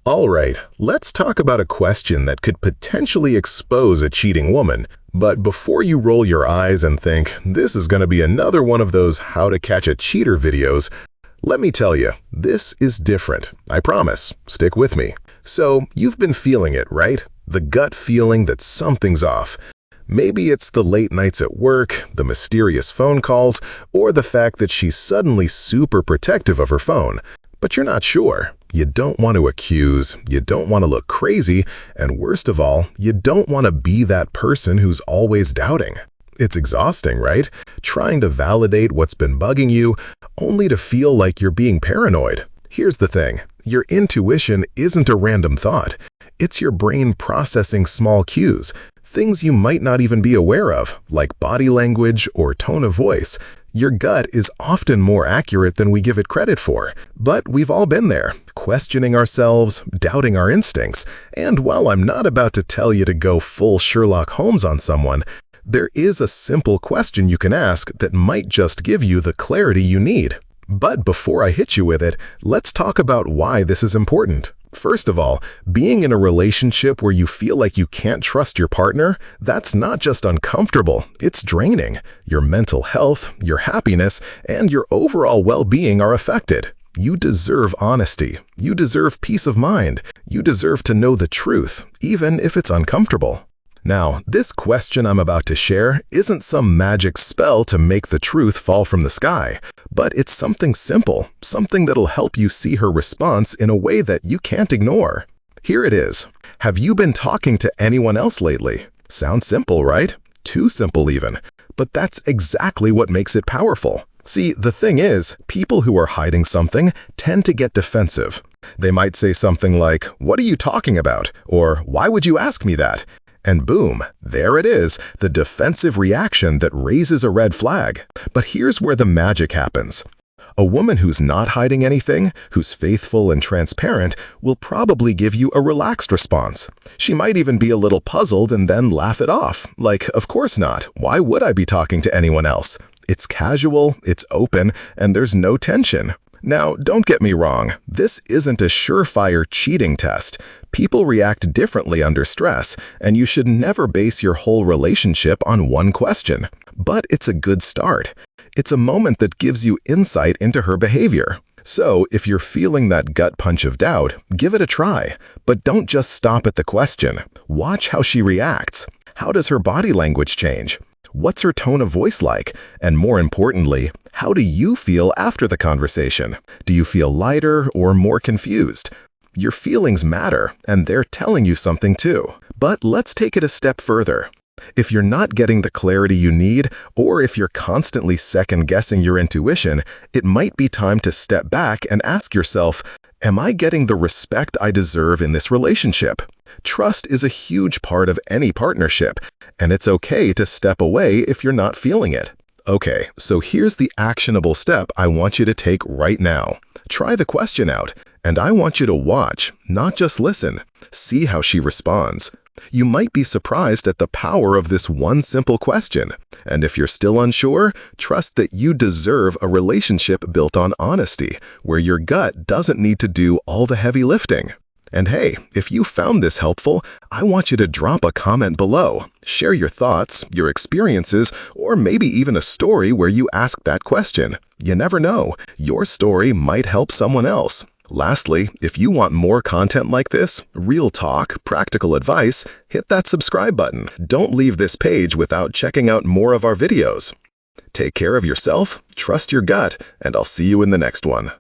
All right, let's talk about a question that could potentially expose a cheating woman. But before you roll your eyes and think, this is going to be another one of those how to catch a cheater videos, let me tell you, this is different. I promise. Stick with me. So, you've been feeling it, right? The gut feeling that something's off. Maybe it's the late nights at work, the mysterious phone calls, or the fact that she's suddenly super protective of her phone. But you're not sure. You don't want to accuse, you don't want to look crazy, and worst of all, you don't want to be that person who's always doubting. It's exhausting, right? Trying to validate what's been bugging you, only to feel like you're being paranoid. Here's the thing, your intuition isn't a random thought. It's your brain processing small cues, things you might not even be aware of, like body language or tone of voice. Your gut is often more accurate than we give it credit for, but we've all been there, questioning ourselves, doubting our instincts, and while I'm not about to tell you to go full Sherlock Holmes on someone, there is a simple question you can ask that might just give you the clarity you need. But before I hit you with it, let's talk about why this is important. First of all, being in a relationship where you feel like you can't trust your partner, that's not just uncomfortable, it's draining. Your mental health, your happiness, and your overall well-being are affected. You deserve honesty. You deserve peace of mind. You deserve to know the truth, even if it's uncomfortable. Now, this question I'm about to share isn't some magic spell to make the truth fall from the sky, but it's something simple, something that'll help you see her response in a way that you can't ignore. Here it is. Have you been talking to anyone else lately? Sounds simple, right? Too simple even. But that's exactly what makes it powerful. See, the thing is, people who are hiding something tend to get defensive. They might say something like, "What are you talking about?" Or, "Why would you ask me that?" And boom, there it is, the defensive reaction that raises a red flag. But here's where the magic happens. A woman who's not hiding anything, who's faithful and transparent, will probably give you a relaxed response. She might even be a little puzzled and then laugh it off. Like, of course not. Why would I be talking to anyone else? It's casual, it's open, and there's no tension. Now, don't get me wrong, this isn't a surefire cheating test. People react differently under stress, and you should never base your whole relationship on one question. But it's a good start. It's a moment that gives you insight into her behavior. So, if you're feeling that gut punch of doubt, give it a try. But don't just stop at the question. Watch how she reacts. How does her body language change? What's her tone of voice like? And more importantly, how do you feel after the conversation? Do you feel lighter or more confused? Your feelings matter, and they're telling you something too. But let's take it a step further. If you're not getting the clarity you need, or if you're constantly second-guessing your intuition, it might be time to step back and ask yourself, am I getting the respect I deserve in this relationship? Trust is a huge part of any partnership, and it's okay to step away if you're not feeling it. Okay, so here's the actionable step I want you to take right now. Try the question out, and I want you to watch, not just listen. See how she responds. You might be surprised at the power of this one simple question. And if you're still unsure, trust that you deserve a relationship built on honesty, where your gut doesn't need to do all the heavy lifting. And hey, if you found this helpful, I want you to drop a comment below. Share your thoughts, your experiences, or maybe even a story where you asked that question. You never know, your story might help someone else. Lastly, if you want more content like this, real talk, practical advice, hit that subscribe button. Don't leave this page without checking out more of our videos. Take care of yourself, trust your gut, and I'll see you in the next one.